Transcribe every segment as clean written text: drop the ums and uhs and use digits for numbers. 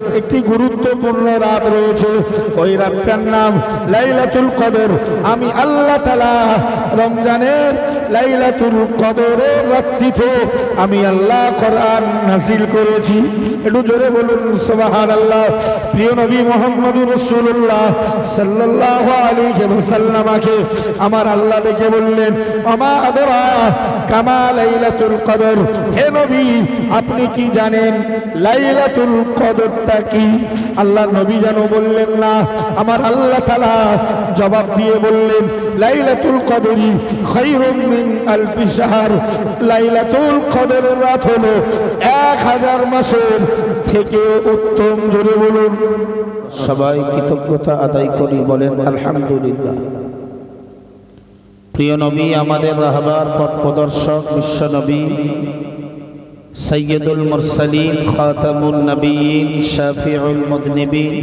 একটি গুরুত্বপূর্ণ রাত রয়েছে, ওই রাতটার নাম লাইলাতুল কদর। আমি আল্লাহ তাআলা রমজানের লাইলাতুল কদরের রাত্রিতে আমি আল্লাহ কোরআন নাযিল করেছি। একটু জোরে বলুন সুবহানাল্লাহ। প্রিয় নবী মুহাম্মদুর রাসূলুল্লাহ সাল্লাল্লাহু আলাইহি ওয়াসাল্লামকে আমার আল্লাহ ডেকে বললেন, আমা আদরা কামা লাইলাতুল কদর। হে নবী, আপনি কি জানেন লাইলাতুল কদরটা কি? আল্লাহ নবী যেন বললেন না, আমার আল্লাহ তাআলা জবাব দিয়ে বললেন, লাইলাতুল কদরি খায়রুম মিন আলফি শাহর। লাইলাতুল কদরের রাত হলো 1000 মাসের থেকে উত্তম। জোরে বলুন। সবাই কৃতজ্ঞতা আদায় করি, বলেন আলহামদুলিল্লাহ। প্রিয় নবী, আমাদের রাহবার পথ প্রদর্শক বিশ্ব নবী সৈয়দুল মুরসালিন খাতামুন নবীন শাফিউল মুযনিবিন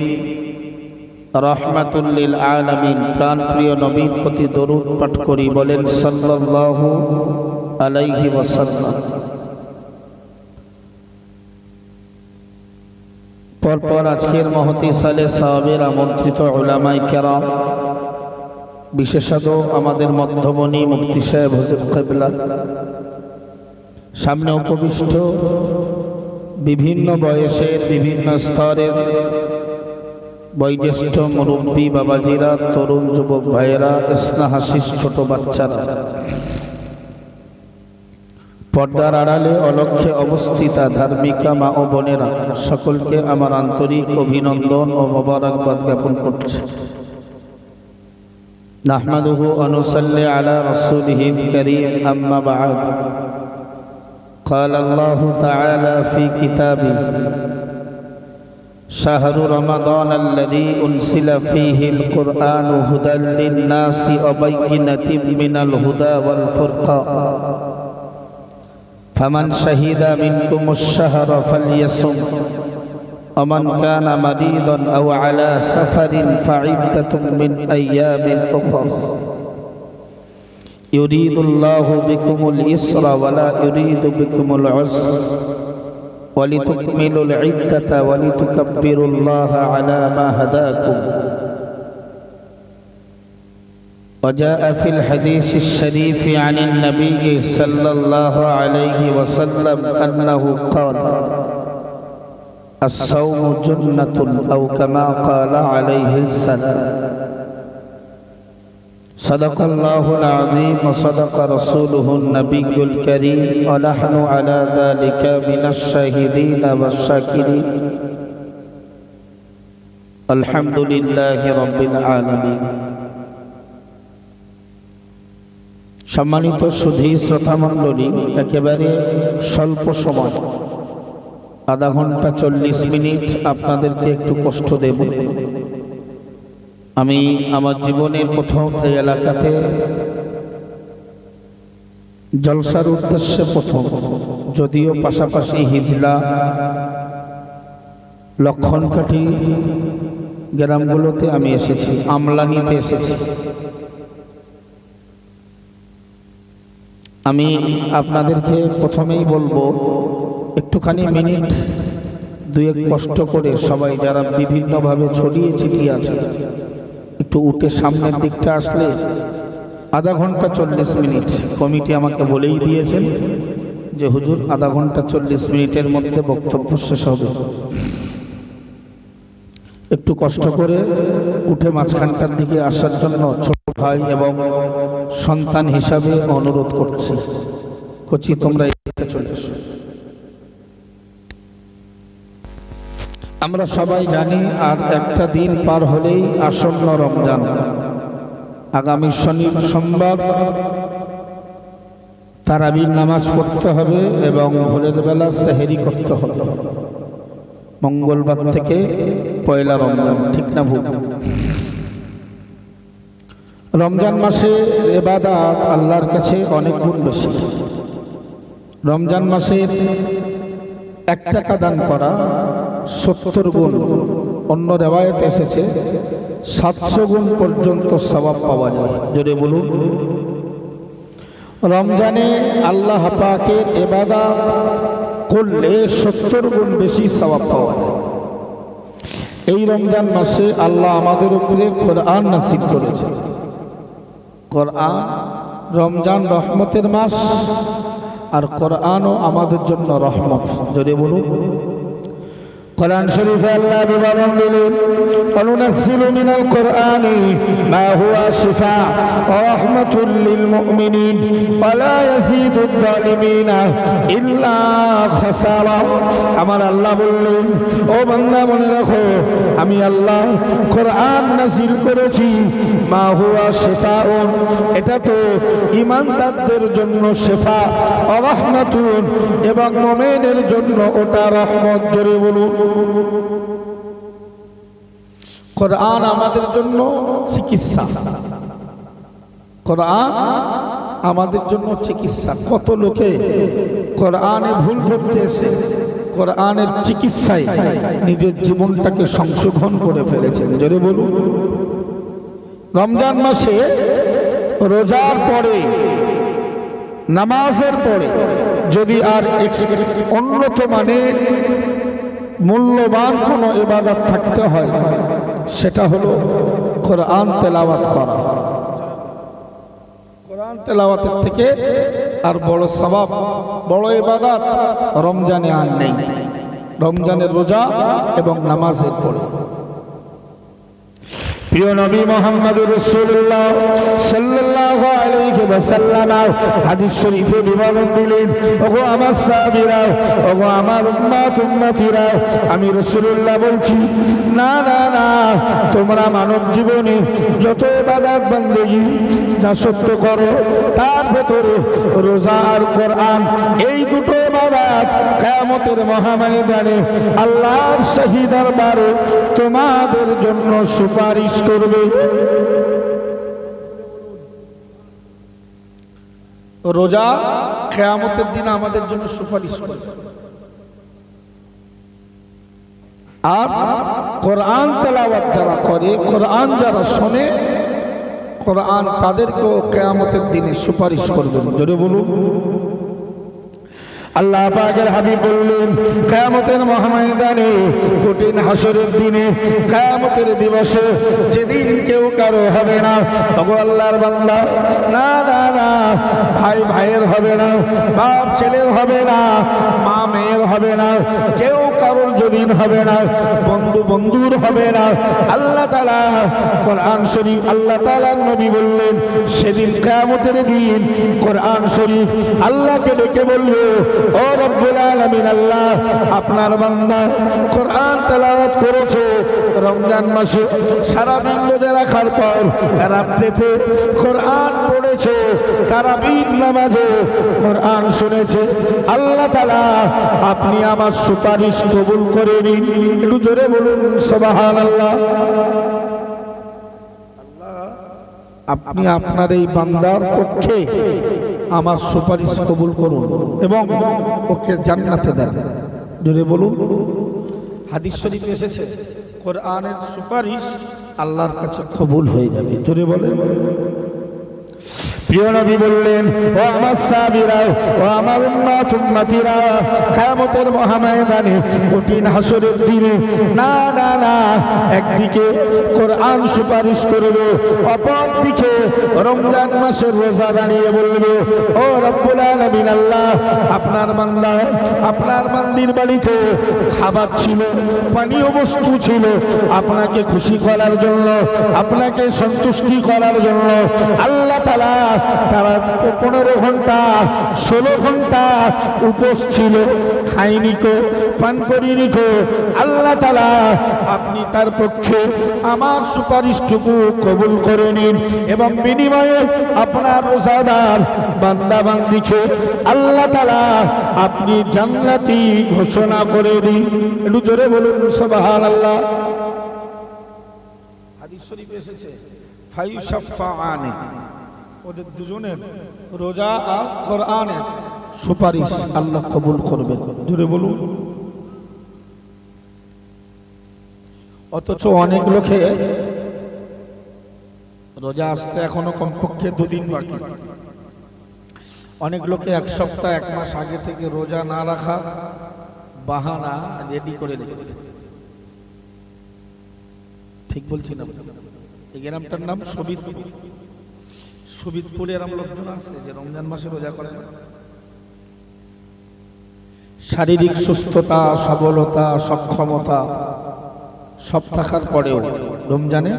রাহমাতুল লিল আলামিন প্রাণ প্রিয় নবীর প্রতি দরুদ পাঠ করি, বলেন সাল্লাল্লাহু আলাইহি ওয়াসাল্লাম। পরপর আজকের মহতি সালে সাহাবের আমন্ত্রিত উলামায়ে কেরাম, বিশেষত আমাদের মধ্যমণি মুফতি সাহেব হুজুর কিবলা, সামনে উপবিষ্ট বিভিন্ন বয়সের বিভিন্ন স্তরের বয়োজ্যেষ্ঠ মুরব্বী বাবাজিরা, তরুণ যুবক ভাইয়েরা, স্নেহাশিস ছোট বাচ্চারা, পর্দার আড়ালে অলক্ষ্যে অবস্থিতা ধার্মিকা মা ও বোনেরা, সকলকে আমার আন্তরিক অভিনন্দন ও মোবারকবাদ জ্ঞাপন করছি। নাহমাদুহু ওয়া নুসাল্লি আলা রাসূলিহিল কারীম, আম্মা বা'দ। قال الله تعالى في كتابه شهر رمضان الذي أنزل فيه القرآن هدى للناس وبينات من الهدى والفرقان فمن شهد منكم الشهر فليصم ومن كان مريضا أو على سفر فعدة من أيام أخرى يريد الله بكم اليسر ولا يريد بكم العسر ولتكملوا العدة ولتكبروا الله على ما هداكم. وجاء في الحديث الشريف عن النبي صلى الله عليه وسلم أنه قال الصوم جنة أو كما قال عليه السلام. صدق الله العظيم وصدق رسوله النبي الكريم ونحن على ذلك من الشاهدين والشاكرين الحمد لله رب العالمين. সম্মানিত সুধী শ্রোতা মণ্ডলী, একেবারে স্বল্প সময়, আধা ঘন্টা 40 মিনিট আপনাদেরকে একটু কষ্ট দেব। আমি আমার জীবনের প্রথম এই এলাকাতে জলসার উদ্দেশ্যে প্রথম, যদিও পাশাপাশি হিজলা, লক্ষণকাঠি গ্রামগুলোতে আমি এসেছি, আমলানিতে এসেছি। আমি আপনাদেরকে প্রথমেই বলবো, একটুখানি মিনিট দুয়েক কষ্ট করে সবাই যারা বিভিন্নভাবে ছড়িয়ে ছিটিয়ে আছে একটু উঠে সামনের দিকটা আসলে আধা ঘন্টা 40 মিনিট কমিটি আমাকে বলেই দিয়েছেন যে হুজুর আধা ঘন্টা 40 মিনিটের মধ্যে বক্তব্য শেষ হবে। একটু কষ্ট করে উঠে মাঝখানটার দিকে আসার জন্য ছোট ভাই এবং সন্তান হিসাবে অনুরোধ করছি। কচি তোমরা এটা চলে এসো। আমরা সবাই জানি আর একটা দিন পার হলেই আসন্ন রমজান। আগামী সোমবার তারাবির নামাজ পড়তে হবে এবং ভোরের বেলা সেহরি করতে হবে। মঙ্গলবার থেকে পয়লা রমজান, ঠিক না ভুল? রমজান মাসে ইবাদত আল্লাহর কাছে অনেক গুণ বেশি। রমজান মাসে 1 টাকা দান করা 70 গুণ, অন্য রেওয়ায়েতে এসেছে 700 গুণ পর্যন্ত সওয়াব পাওয়া যায়। জোরে বলুন। রমজানে আল্লাহ পাকের ইবাদত করলে 70 গুণ বেশি সওয়াব পাওয়া যায়। এই রমজান মাসে আল্লাহ আমাদের উপরে কোরআন নাযিল করেছে। কোরআন, রমজান রহমতের মাস, আর কোরআনও আমাদের জন্য রহমত। জোরে বলুন। কোরআন শরীফে আল্লাহ বিবরণ দিলেন, অনুনাজ্জিলু মিনাল কোরআনি মা হুয়া শিফা ওয়া রাহমাতুল লিল মুমিনিন ওয়া লা ইয়াজিদুদ যালিমিনা ইল্লা খাসারা। আমার আল্লাহ বললেন, ও বান্দা মনে রাখো, আমি আল্লাহ কোরআন নাযিল করেছি। মা হুয়া শিফাউন, এটা তো ঈমানদারদের জন্য শিফা, ওয়া রাহমাতুন, এবং মুমিনের জন্য ওটা রহমত। জোরে বলুন। কোরআন আমাদের জন্য চিকিৎসা, কোরআন আমাদের জন্য চিকিৎসা। কত লোকে কোরআনে ভুল করতে এসে কোরআনের চিকিৎসায় নিজের জীবনটাকে সংশোধন করে ফেলেছেন। জোরে বলুন। রমজান মাসে রোজার পরে, নামাজের পরে যদি আর উন্নত মানের মূল্যবান কোনো ইবাদত থাকতে হয়, সেটা হলো কোরআন তেলাওয়াত করা। কোরআন তেলাওয়াতের থেকে আর বড় সওয়াব, বড় ইবাদত রমজানে আর নেই। রমজানের রোজা এবং নামাজের পরে। প্রিয় নবী মুহাম্মদুর রাসূলুল্লাহ সাল্লাল্লাহু আলাইহি ওয়াসাল্লাম হাদিস শরীফে বিবরণ দিলেন, ওগো আমার সাহাবীরা, ওগো আমার উম্মতিরা, আমি রাসূলুল্লাহ বলছি, না না না, তোমরা মানব জীবনে যত ইবাদত বান্দেগী দাসত্ব করো, তার ভেতরে রোজা আর কোরআন, এই দুটো ইবাদত কিয়ামতের মহাময়দানে আল্লাহর শাহী দরবারে তোমাদের জন্য সুপারিশ করবে। রোজা কিয়ামতের দিন আমাদের জন্য সুপারিশ করবে, আর কোরআন তেলাওয়াত যারা করে, কোরআন যারা শোনে, কোরআন তাদেরকেও কিয়ামতের দিনে সুপারিশ করবেন। জোরে বলুন। আল্লাহ পাকের হাবিব বললেন, কিয়ামতের মহাময়দানে, কঠিন হাসরের দিনে, কিয়ামতের দিবসে, যেদিন কেউ কারো হবে না, ওগো আল্লাহর বান্দা, না না না, ভাই ভাইয়ের হবে না, বাপ ছেলের হবে না, মা মেয়ের হবে না, কেউ কারোর যেদিন হবে না, বন্ধু বন্ধুর হবে না। আল্লাহ তাআলা কোরআন শরীফ, আল্লাহ তাআলার নবী বললেন, সেদিন কিয়ামতের দিন কোরআন শরীফ আল্লাহকে ডেকে বলবে, ও রব্বুল আলামিন, আল্লাহ, আপনার বান্দা কোরআন তেলাওয়াত করেছে রমজান মাসে, সারাদিন রোজা রাখার পর রাত্রিতে কোরআন পড়েছে, তারাবির নামাজে কোরআন শুনেছে, আল্লাহ তাআলা আপনি আমার সুপারিশ কবুল করে নিন। একটু জোরে বলুন সুবহানাল্লাহ। আপনি আপনার এই বান্দার পক্ষে আমার সুপারিশ কবুল করুন এবং ওকে জান্নাতে দেন। জোরে বলুন। হাদিস শরীফে এসেছে, কোরআনের সুপারিশ আল্লাহর কাছে কবুল হয়ে যাবে। জোরে বলেন। প্রিয় নবী বললেন, ও আমার সাহাবীরা, ও আমার উম্মতিরা, কিয়ামতের মহাময়দানে, কঠিন হাসরের দিনে, না না না, একদিকে কোরআন সুপারিশ করবে, অপরদিকে রমজান মাসের রোজা দাঁড়িয়ে বলবে, ও রব্বুল আলামিন, আল্লাহ, আপনার বান্দা, আপনার বান্দির বাড়িতে খাবার ছিল, পানীয় বস্তু ছিল, আপনাকে খুশি করার জন্য, আপনাকে সন্তুষ্টি করার জন্য আল্লাহ তাআলা তারা 15 ঘন্টা 16 ঘন্টা উপোস ছিল, খাইনি কো, পান করিনি কো। আল্লাহ তাআলা আপনি তার পক্ষে আমার সুপারিশটুকু কবুল করে নিন এবং বিনিময়ে আপনার রোজাদার বান্দা বান্দিকে আল্লাহ তাআলা আপনি জান্নাতি ঘোষণা করে দিন। একটু জোরে বলুন সুবহানাল্লাহ। হাদিস শরীফে এসেছে, ফায়ুশাফাআনি, ওদের দুজনের রোজা আর কোরআনের সুপারিশ আল্লাহ কবুল করবেন। জোরে বলুন। অথচ অনেক লোকে রোজা আসতে এখনো কমপক্ষে 2 দিন বাকি, অনেক লোকে 1 সপ্তাহ 1 মাস আগে থেকে রোজা না রাখা বাহানা রেডি করে রেখেছে। ঠিক বলছি না? এই গ্রামটার নাম সবিতপুর। সবিতপুরে এরকম লোকজন আছে যে রমজান মাসে রোজা করে না। শারীরিক সুস্থতা, সবলতা, সক্ষমতা সব থাকার পরেও রমজানে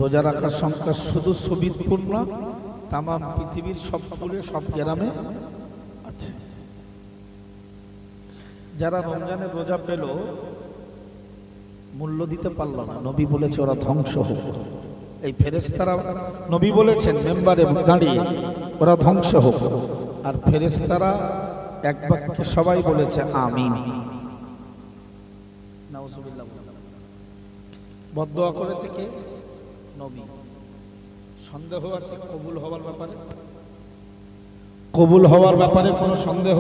রোজা রাখার সংখ্যা শুধু সবিতপুর না, তাম পৃথিবীর সব পুরে সব গ্রামে আছে। যারা রমজানে রোজা পেল মূল্য দিতে পারল না, নবী বলেছে ওরা ধ্বংস হোক। এই ফেরেশতারা, নবী বলেছেন মেম্বারে দাঁড়িয়ে, ওরা ধ্বংস হোক। আর ফেরেশতারা এক বাক্যে সবাই বলেছে আমিন। নাউজুবিল্লাহ। বদদোয়া করেছে কে? নবী। সন্দেহ আছে কবুল হওয়ার ব্যাপারে? কবুল হওয়ার ব্যাপারে কোনো সন্দেহ?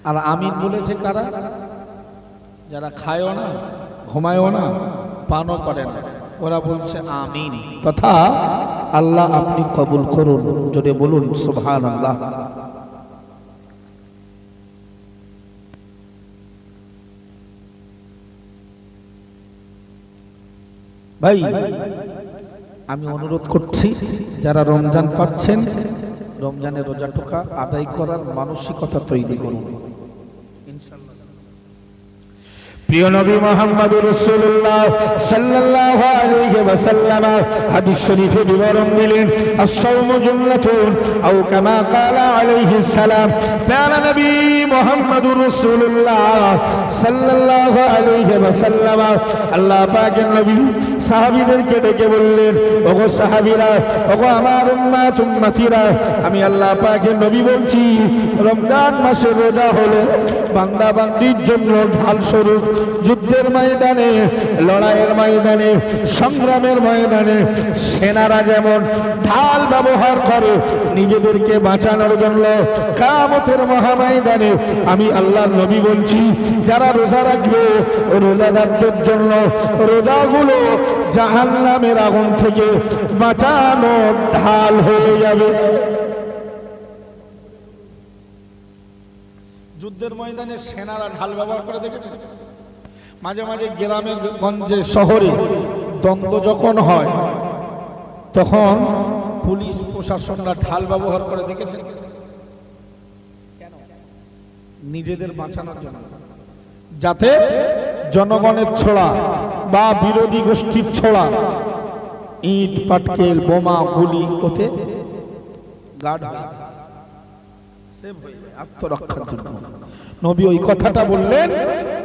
আর আমিন বলেছে কারা? যারা খায়ও না, ঘুমায়ও না, পানও করে না, ওরা বলছে আমিন, তথা আল্লাহ আপনি কবুল করুন। জোরে বলুন সুবহানাল্লাহ। ভাই, আমি অনুরোধ করছি যারা রমজান পাচ্ছেন, রমজানের রোজা টোকা আদায় করার মানসিকতা তৈরি করুন ইনশাআল্লাহ। প্রিয় নবী মুহাম্মদুর রাসূলুল্লাহ সাল্লাল্লাহু আলাইহি ওয়াসাল্লাম হাদিস শরীফে বিবরণ দিলেন, আস-সাওমু জুন্নাতুন আও কামা ক্বালা আলাইহিস সালাম। প্যারা নবী মুহাম্মদুর রাসূলুল্লাহ সাল্লাল্লাহু আলাইহি ওয়াসাল্লাম আল্লাহ পাকের নবী সাহাবীদেরকে ডেকে বললেন, ওগো সাহাবীরা, ওগো আমার উম্মত উম্মতিরা, আমি আল্লাহ পাকের নবী বলছি, রমজান মাসের রোজা হলো বান্দা বান্দির জন্য ঢাল স্বরূপ। যুদ্ধের ময়দানে, লড়াইয়ের ময়দানে, সংগ্রামের ময়দানে সেনারা যেমন ঢাল ব্যবহার করে নিজেদেরকে বাঁচানোর জন্য, কিয়ামতের মহাময়দানে আমি আল্লাহর নবী বলছি, যারা রোজা রাখবে রোজাদারদের জন্য রোজাগুলো জাহান্নামের আগুন থেকে বাঁচানো ঢাল হয়ে যাবে। যুদ্ধের ময়দানে সেনারা ঢাল ব্যবহার করে দেখেছেন? মাঝে মাঝে গ্রামে গঞ্জে শহরে দ্বন্দ্ব যখন হয় তখন পুলিশ প্রশাসনরা ঢাল ব্যবহার করে দেখেছেন? কেন? নিজেদের বাঁচানোর জন্য, যাতে জনগণের ছোড়া বা বিরোধী গোষ্ঠীর ছোড়া ইট পাটকেল বোমা গুলি ওতে গার্ড হয়, সেভ হয়ে যায়, আত্মরক্ষার জন্য নবী ওই কথাটা বললেন,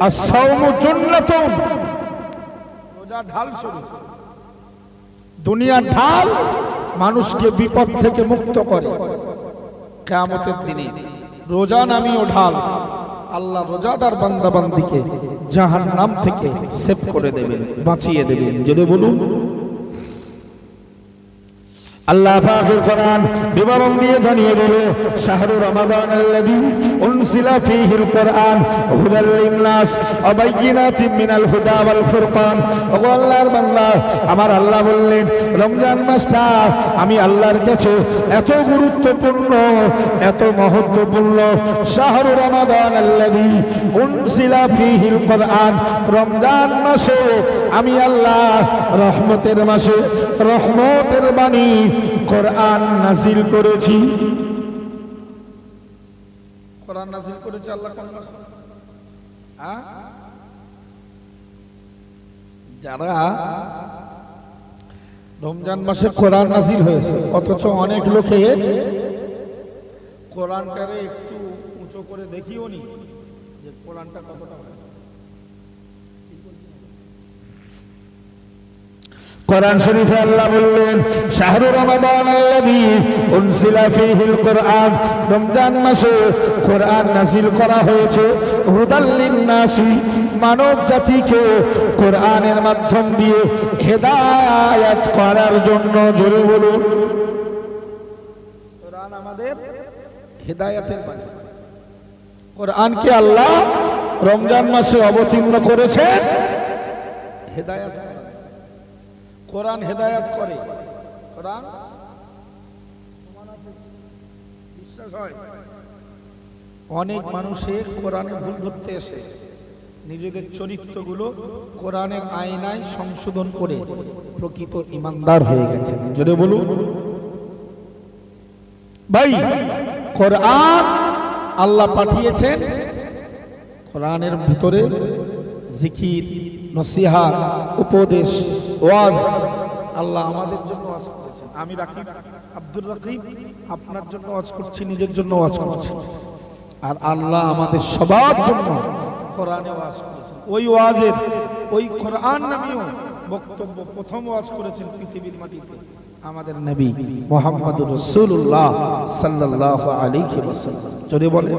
আস-সাওমু জুন্নাতুন, রোজা ঢাল স্বরূপ। দুনিয়ার ঢাল মানুষকে বিপদ থেকে মুক্ত করে, কিয়ামতের দিনে রোজা নামীয় ঢাল আল্লাহ রোজাদার বান্দা বান্দিকে জাহান্নাম থেকে সেভ করে দেবেন, বাঁচিয়ে দেবেন। যদি বলুন আল্লাহ পাকের কোরআন বিবরণ দিয়ে জানিয়ে দিল, শাহরু রমাদানাল্লাযী উনজিলা ফীহিল কোরআন হুদাল লিন-নাস ওয়া বাইয়িনাতিন মিনাল হুদা ওয়াল ফুরকান। ওগো আল্লাহর বান্দা, আমার আল্লাহ বললেন রমজান মাসটা আমি আল্লাহর কাছে এত গুরুত্বপূর্ণ, এত মহত্বপূর্ণ। শাহরু রমাদানাল্লাযী উনজিলা ফীহিল কোরআন, রমজান মাসে আমি আল্লাহ রহমতের মাসে রহমতের বাণী কোরআন নাযিল করেছি। কোরআন নাযিল করেছে আল্লাহ কোন মাসে? যারা রমজান মাসে কোরআন নাযিল হয়েছে, অথচ অনেক লোকে কোরআনটারে একটু উঁচু করে দেখিও নি যে কোরআনটা কতটা হয়। কোরআন শরীফে আল্লাহ বললেন, শাহরু রমাদানাল্লাযী উনজিলা ফীহিল কোরআন, রমজান মাসে কোরআন নাযিল করা হয়েছে হুদাল লিন-নাসি, মানব জাতিকে কোরআনের মাধ্যম দিয়ে হেদায়েত করার জন্য। জোরে বলুন, কোরআন আমাদের হেদায়েতের বাণী। কোরআনকে আল্লাহ রমজান মাসে অবতীর্ণ করেছেন হেদায়েত। কোরআন হেদায়েত করে, কোরআন বিশ্বাস হয়। অনেক মানুষে কোরআনে ভুল ধরতে এসে নিজেদের চরিত্রগুলো কোরআনের আয়নায় সংশোধন করে প্রকৃত ইমানদার হয়ে গেছে। জোরে বলুন ভাই, কোরআন আল্লাহ পাঠিয়েছেন, কোরআনের ভিতরে জিকির, নসিহত, উপদেশ, ওয়াজ আল্লাহ আমাদের জন্য ওয়াজ করেছেন। আমি রাকিব আব্দুর রাকিব আপনার জন্য ওয়াজ করছি, নিজের জন্য ওয়াজ করছি, আর আল্লাহ আমাদের সবার জন্য কোরআনে ওয়াজ করেছেন। ওই ওয়াজের, ওই কোরআন নামীয় বক্তব্য প্রথম ওয়াজ করেছেন পৃথিবীর মাটিতে আমাদের নবী মুহাম্মদুর রাসূলুল্লাহ সাল্লাল্লাহু আলাইহি ওয়াসাল্লাম। জোরে বলে।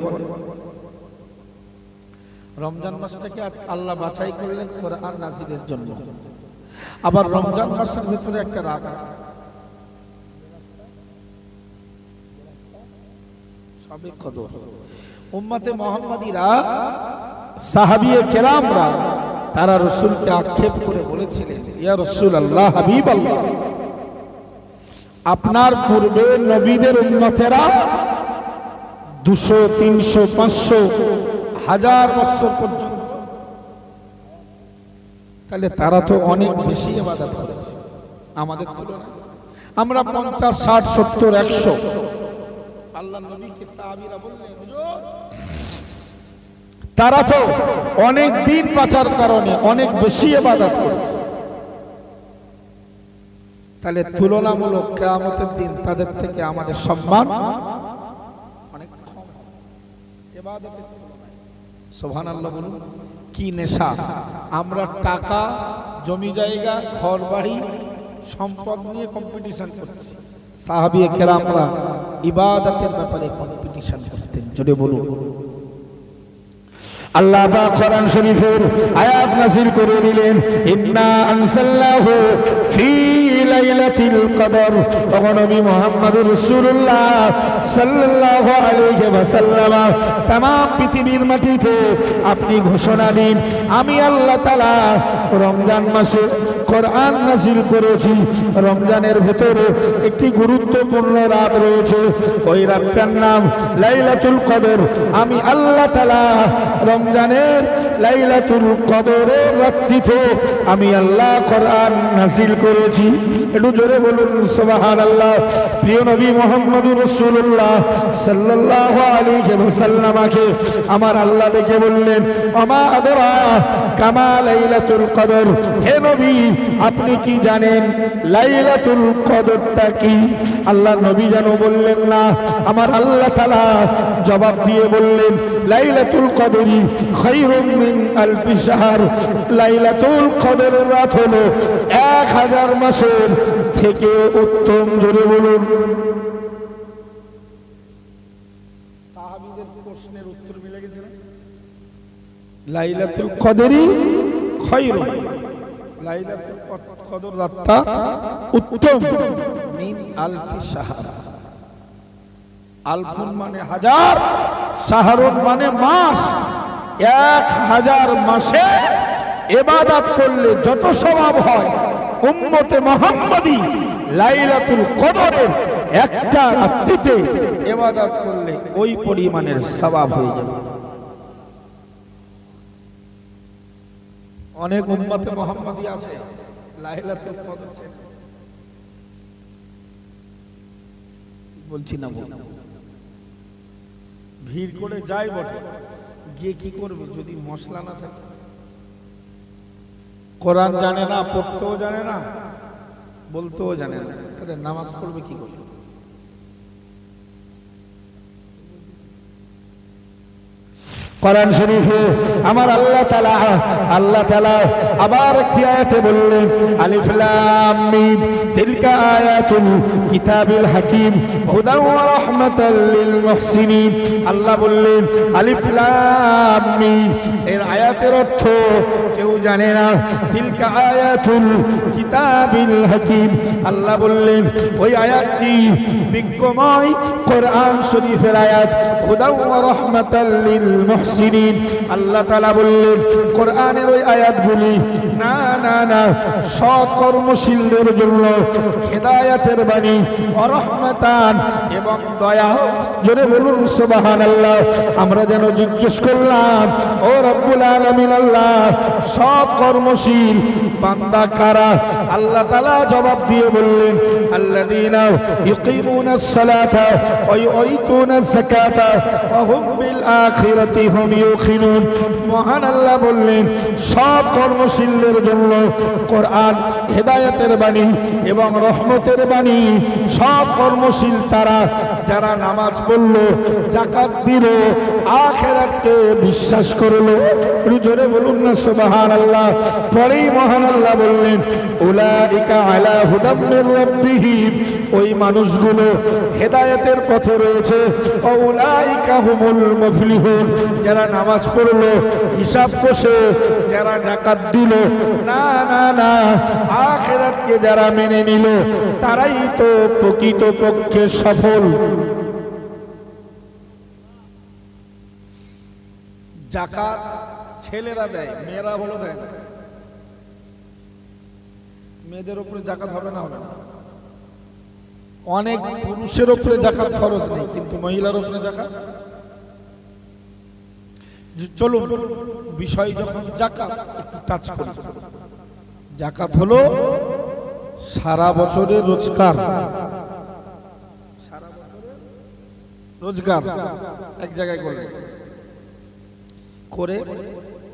রমজান মাসটাকে আল্লাহ বাছাই করলেন কোরআন নাযিলের জন্য। আবার রমজান মাসের ভিতরে একটা রাত আছে, শবে কদর। উম্মতে মুহাম্মাদীরা, সাহাবিয়ে কেরামরা তারা রাসূলকে আক্ষেপ করে বলেছিলেন, ইয়া রাসূলুল্লাহ, হাবিবাল্লাহ, আপনার পূর্বে নবীদের উম্মতেরা 200, 300, 500, 1000 বছর পর্যন্ত, তাহলে তারা তো অনেক বেশি ইবাদত করেছে আমাদের তুলনায়। আমরা 50, 60, 70, 100। আল্লাহ নবীকে সাহাবীরা বললেন, হুজুর, তারা তো অনেক দিন বাঁচার কারণে অনেক বেশি ইবাদত করেছে, তাহলে তুলনামূলক কিয়ামতের দিন তাদের থেকে আমাদের সম্মান অনেক কম ইবাদতের তুলনায়। সুবহানাল্লাহ বলুন। কি নেশা! আমরা টাকা, জমি জায়গা, ঘর বাড়ি, সম্পদ নিয়ে কম্পিটিশন করছি, সাহাবিয়ে কেরামরা ইবাদতের ব্যাপারে কম্পিটিশন করতেন। জোরে বলুন। আল্লাহ পাক কোরআন শরীফের আয়াত নাযিল করে দিলেন, ইন্না আনসালনাহু ফি লাইলাতিল কদর। তখন নবী মুহাম্মদুর রাসূলুল্লাহ সাল্লাল্লাহু আলাইহি ওয়াসাল্লাম तमाम পৃথিবীর মাটিতে আপনি ঘোষণা দিন, আমি আল্লাহ তাআলা রমজান মাসে কোরআন নাযিল করেছি। রমজানের ভেতরে একটি গুরুত্বপূর্ণ রাত রয়েছে, ওই রাতটার নাম লাইলাতুল কদর। আমি আল্লাহ তাআলা রমজানের লাইলাতুল কদরের রাত্রিতে আমি আল্লাহ কোরআন নাযিল করেছি। একটু জোরে বলুন সুবহানাল্লাহ। প্রিয় নবী মুহাম্মদুর রাসূলুল্লাহ সাল্লাল্লাহু আলাইহি ওয়াসাল্লামকে আমার আল্লাহ ডেকে বললেন, আমা আদরা কামা লাইলাতুল কদর। হে নবী, আপনি কি জানেন লাইলাতুল কদরটা কি? আল্লাহ নবী যেন বললেন না, আমার আল্লাহ তাআলা জবাব দিয়ে বললেন, লাইলাতুল কদরি খায়রুম মিন আলফি শাহর। লাইলাতুল কদরের রাত হলো 1000 মাসের থেকে উত্তম। জোরে বলুন। সাহাবীদের প্রশ্নের উত্তর মিলে গেছে না? লাইলাতুল কদরি খায়রুম, লাইলাতুল কদর রাতটা উত্তম, মিন আলফি শাহর। আলফুন মানে 1000, শাহরুন মানে মাস। 1000 মাসে ইবাদত করলে যত সওয়াব হয়, উম্মতে মুহাম্মাদী লাইলাতুল কদরের একটা রাত্রিতে ইবাদত করলে ওই পরিমাণের সওয়াব হয়ে যাবে। অনেক উম্মতে মুহাম্মাদী আছে লাইলাতুল কদর বলছি না, ভিড় করে যায় বটে, গিয়ে কি করবে যদি মশলা না থাকে? কোরআন জানে না, পড়তেও জানে না, বলতেও জানে না, তাহলে নামাজ পড়বে কি করে? কোরআন শরীফে আমার আল্লাহ তাআলা আবার একটি আয়াতে বললেন, আলিফ লাম মিম তিলকা আয়াতুল কিতাবিল হাকিম হুদান ওয়া রাহমাতাল লিল মুহসিনিন। আল্লাহ বললেন আলিফ লাম মিম, এর আয়াতের অর্থ কেউ জানে না। তিলকা আয়াতুল কিতাবিল হাকিম, আল্লাহ বললেন ওই আয়াতটি বিজ্ঞময় কোরআন শরীফের আয়াত, হুদান ওয়া রাহমাতাল লিল মুহসিনিন। মুহসিনিন। আল্লাহ তাআলা বললেন কোরআনের ওই আয়াতগুলি না না না সৎ কর্মশীলদের জন্য হেদায়েতের বাণী ও রহমাতান এবং দয়া। জোরে বলুন সুবহানাল্লাহ। আমরা যেন জিজ্ঞেস করলাম ও রব্বুল আলামিন আল্লাহ সৎ কর্মশীল বান্দা কারা? আল্লাহ তাআলা জবাব দিয়ে বললেন আল্লাযীনা ইউকিমুনাস সালাতা ওয়া ইউতুনাজ যাকাতা ওয়া হুম বিল আখিরাতি হুম ইউকিনুন। মহান আল্লাহ বললেন সৎ কর্মশীলদের জন্য কোরআন হেদায়েতের বাণী এবং রহমতের বাণী। সৎ কর্মশীল তারা যারা নামাজ পড়ল, যাকাত দিল, আখিরাতকে বিশ্বাস করলো। জোরে বলুন না সুবহানাল্লাহ। পরেই মহান আল্লাহ বললেন উলাইকা আলা হুদাম মির রাব্বিহিম, ওই মানুষগুলো হেদায়েতের পথে রয়েছে। উলাইকা হুমুল মুফলিহুন, যারা নামাজ পড়লো, হিসাব কষে যারা যাকাত দিল, না না না আখিরাতকে যারা মেনে নিল, তারাই তো প্রকৃতপক্ষে সফল। যাকাত ছেলেরা দেয়, মেয়েরা বলে দেয় না। মেয়েদের উপরে যাকাত হবে না? হবে না। অনেক পুরুষের উপরে যাকাত ফরজ নেই, কিন্তু মহিলার উপরে যাকাত। চলুন বিষয় যখন যাকাত একটু টাচ করি। যাকাত হলো সারা বছরের রোজগার, সারা বছরের রোজগার এক জায়গায় করে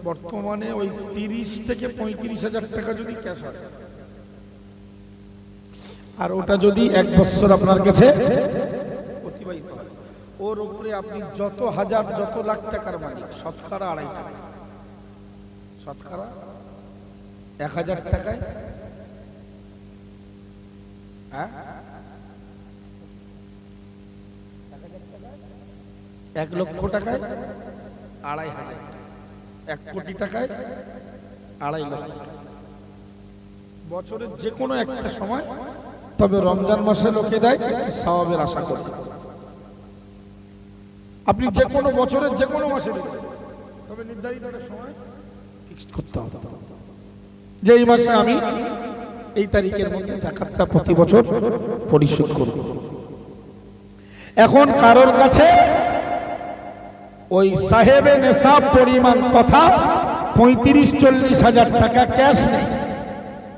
বর্তমানে ওই 30 থেকে 35,000 টাকা যদি ক্যাশ হয়, আর ওটা যদি 1 বছর আপনার কাছে অতিবাহিত হয়, ওর উপরে আপনি যত হাজার যত লাখ টাকার মালিক, শতকরা 2.5 টাকা, শতকরা 1000 টাকায় 1 লক্ষ টাকায় 2,500, 1 কোটি টাকায় 2.5 লক্ষ। বছরের যে কোনো একটা সময়, তবে রমজান মাসে লোকে দেয় সওয়াবের আশা করে। আপনি যে কোনো বছরের যে কোনো মাসে দেবেন, তবে নির্ধারিত একটা সময় ফিক্সড করতে হবে যে এই মাসে আমি এই তারিখের মধ্যে যাকাতটা প্রতি বছর পরিশোধ করব। এখন কারোর কাছে ওই সাহেবে নেশাব পরিমাণ তথা 35-40 হাজার টাকা ক্যাশ নেই,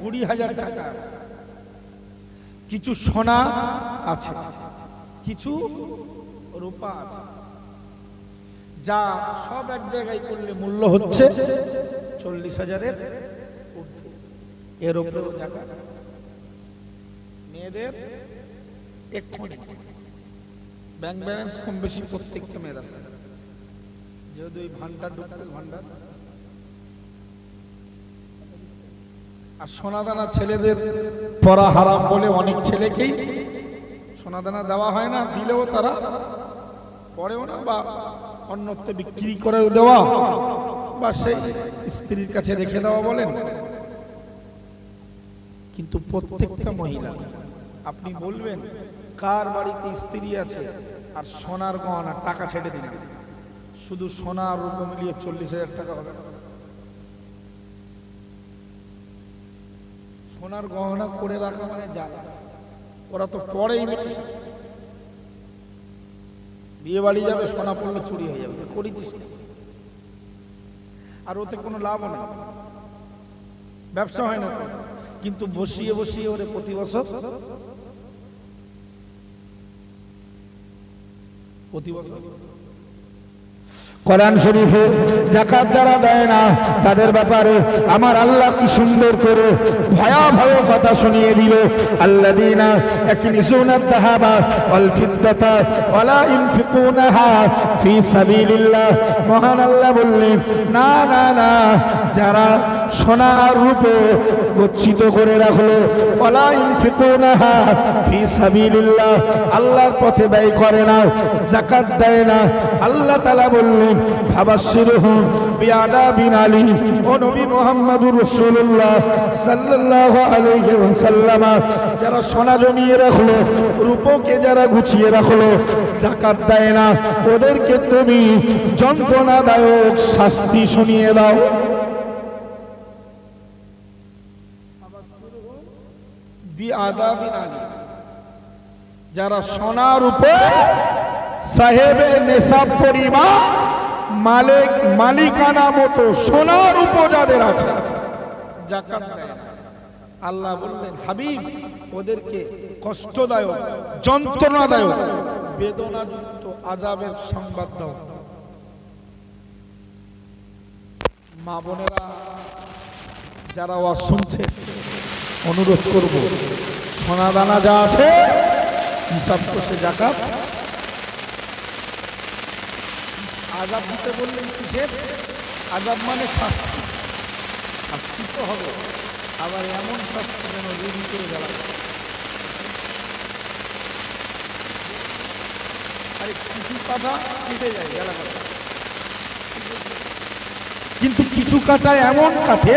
20,000 টাকা আছে, কিছু সোনা আছে, কিছু রূপা আছে, যা সব এক জায়গায় করলে মূল্য হচ্ছে 40,000-এর ঊর্ধ্বে। এর উপরেও যাকাত। মেয়েদের এক্ষুনি ব্যাংক ব্যালেন্স কম বেশি প্রত্যেকটা মেয়ের আছে, যেহেতু এই ভান্ডার ঢুকতে ভান্ডার। আর সোনাদানা ছেলেদের পরা হারাম বলে অনেক ছেলেকেই সোনাদানা দেওয়া হয় না, দিলেও তারা পরেও না, বা অন্যত্র বিক্রি করেও দেওয়া, বা সেই স্ত্রীর কাছে রেখে দেওয়া বলেন। কিন্তু প্রত্যেকটা মহিলা, আপনি বলবেন কার বাড়িতে স্ত্রী আছে আর সোনার গহনা টাকা ছেড়ে দিন, শুধু সোনা আর রূপো মিলিয়ে 40,000 টাকা হবে। সোনার গহনা করে রাখা মানে জ্বালা, ওরা তো পরেই মেটেছে। বিয়ে বাড়ি যাবে, সোনা পড়লে চুরি হয়ে যাবে, করেছিস আর ওতে কোনো লাভ নেই, ব্যবসা হয় না তো। কিন্তু বসিয়ে বসিয়ে ওরে প্রতি বছর কোরআন শরীফে যাকাত যারা দেয় না তাদের ব্যাপারে আমার আল্লাহ কি সুন্দর করে ভয়াবহ কথা শুনিয়ে দিল। আল্লাযীনা ইয়াকনিজুনা আয-যাহাবা ওয়াল ফিদ্দাতা ওয়া লা ইনফিকুনাহা ফি সাবিলিল্লাহ। মহান আল্লাহ বললেন না না না, যারা সোনা আর রূপো গচ্ছিত করে রাখলো, ওয়া লা ইনফিকুনাহা ফি সাবিলিল্লাহ, আল্লাহর পথে ব্যয় করে না, যাকাত দেয় না, আল্লাহ তাআলা বললেন ফাবাশশিরহুম বিআযাবিন আলীম। ও নবী মুহাম্মদুর রাসূলুল্লাহ সাল্লাল্লাহু আলাইহি ওয়াসাল্লাম, যারা সোনা জমিয়ে রাখলো, রূপকে যারা গুছিয়ে রাখলো, যাকাত দেয় না, ওদেরকে তুমি যন্ত্রণাদায়ক শাস্তি শুনিয়ে দাও। বিআযাবিন আলীম, যারা সোনার উপর সাহেবে নেশাব পরিমাণ মালিকানা মতো সোনার উপর যাদের আছে, যাকাত দেয় না, আল্লাহ বললেন হাবিব ওদেরকে কষ্টদায়ক, যন্ত্রণাদায়ক, বেদনাযুক্ত আযাবের সংবাদ দাও। মা বোনেরা যারা ওয়াজ শুনছে, অনুরোধ করব, সোনা দানা যা আছে হিসাব করছে যাকাত। আযাব দিতে বললেন কিসের? আযাব মানে শাস্তি, শাস্তি তো হবে, আবার এমন শাস্তি যেন রেডি করে গেল। আরে কিছু কাটা কেটে যায় গেলা কথা, কিন্তু কিছু কাটা এমন কাটে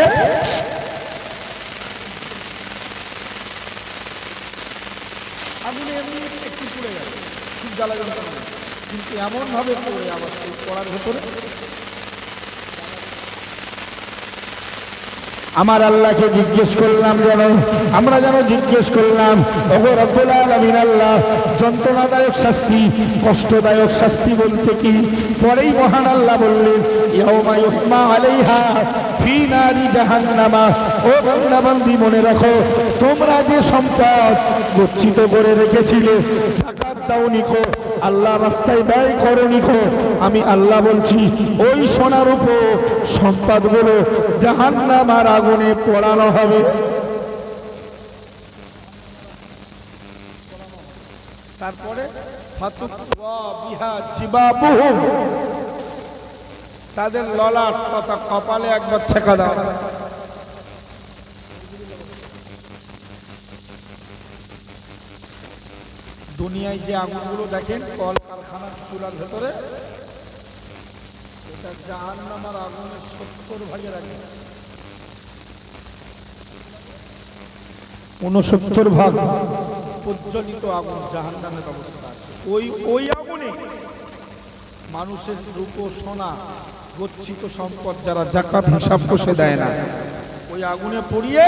আগুনে এমনি একটু পুড়ে গেছে, খুব জ্বালা যন্ত্রণা, কিন্তু এমন ভাবে পড়ে আবার সেই পড়ার ভেতরে আমার আল্লাহকে জিজ্ঞেস করলাম, আমরা যেন জিজ্ঞেস করলাম, ওগো রব্বুল আলামিন আল্লাহ, যন্ত্রণাদায়ক শাস্তি, কষ্টদায়ক শাস্তি বলতে কি? পরেই মহান আল্লাহ বললেন, ইয়াউমা ইউহমা আলাইহা ফি নারি জাহান্নামা। ও বান্দা বান্দি, মনে রাখো, তোমরা যে সম্পদ গচ্ছিত করে রেখেছিলে, যাকাত দাওনি কো, আল্লাহ রাস্তায় ব্যয় করনি কো, আমি আল্লাহ বলছি ওই সোনার উপর সম্পদগুলো জাহান্নামের আগুনে পোড়ানো হবে। তারপরে ফাতুকওয়া বিহা জিবাবুহুম, তাদের ললাট তথা কপালে একবার ছেঁকা দাও। দুনিয়ায় যে আগুনগুলো দেখেন কল কারখানার চুলার ভেতরে, এটা জাহান্নামের আগুনের 70 ভাগের আগে, 69 ভাগ প্রজ্বলিত আগুন জাহান্নামের অবস্থা আছে। ওই আগুনে মানুষের রূপ সোনা গচ্ছিত সম্পদ যারা যাকাত হিসাব কষে দেয় না, ওই আগুনে পড়িয়ে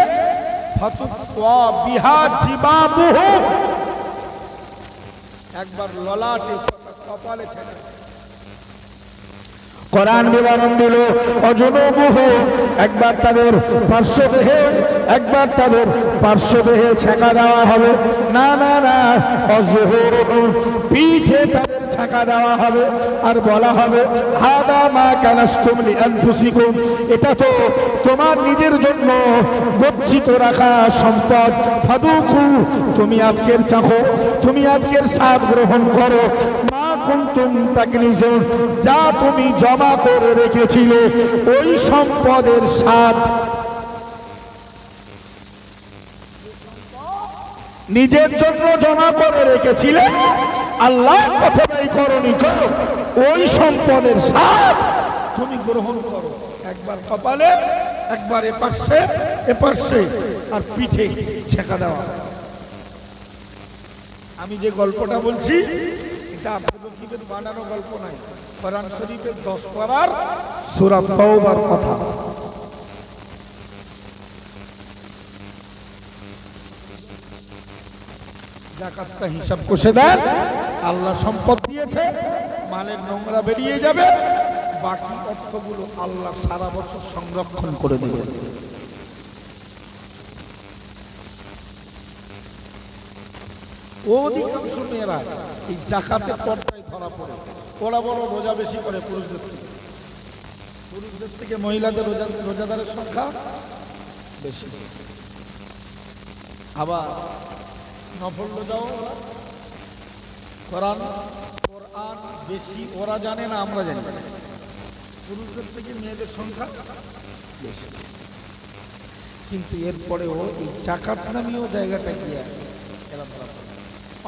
ফাতুকওয়া বিহা জিবাবুহুম, একবার ললাটে কপালে ঠেকে। কোরআন বিবরণ দিল, অজনবুহু, একবার তাদের পার্শ্বদেহে, একবার তাদের পার্শ্বদেহে ছেঁকা দেওয়া হবে। না না না, অজহুরুহু, পিঠে তাদের ছেঁকা দেওয়া হবে, আর বলা হবে হাদা মা কানাস্তুম লিআনফুসিকুম, এটা তো তোমার নিজের জন্য গচ্ছিত রাখা সম্পদ, ফাদুকু, তুমি আজকের চাখো, তুমি আজকের স্বাদ গ্রহণ করো, মা কুনতুম তাকনিজুন, যা তুমি জমা করে রেখেছিলে ওই সম্পদের স্বাদ নিজের জন্য জমা করে রেখেছিলে, আল্লাহর পথে ব্যয় করনি করো, ওই সম্পদের স্বাদ তুমি গ্রহণ করো। একবার কপালে, একবার এপাশে আর পিঠে ছেঁকা দেওয়া। আমি যে গল্পটা বলছি এটা আব্দুল রকিবের বানানো গল্প নাই, কোরআন শরীফের 10 পারার সূরা তাওবার কথা। যাকাতটা হিসাব কষে দেন, আল্লাহ সম্পদ দিয়েছে, মালের নোংরা বেরিয়ে যাবে, বাকি অর্থগুলো আল্লাহ সারা বছর সংরক্ষণ করে দেবে। অধিকাংশ মেয়েরা এই যাকাতের পর্দায় ধরা পড়ে, ওরা বড় রোজা বেশি করে পুরুষদের থেকে মহিলাদের রোজাদারের সংখ্যা বেশি। আবার নফল রোজাও কোরআন বেশি, ওরা জানে না, আমরা জানি, পুরুষদের থেকে মেয়েদের সংখ্যা বেশি। কিন্তু এরপরেও এই যাকাত নামীয় জায়গাটা গিয়ে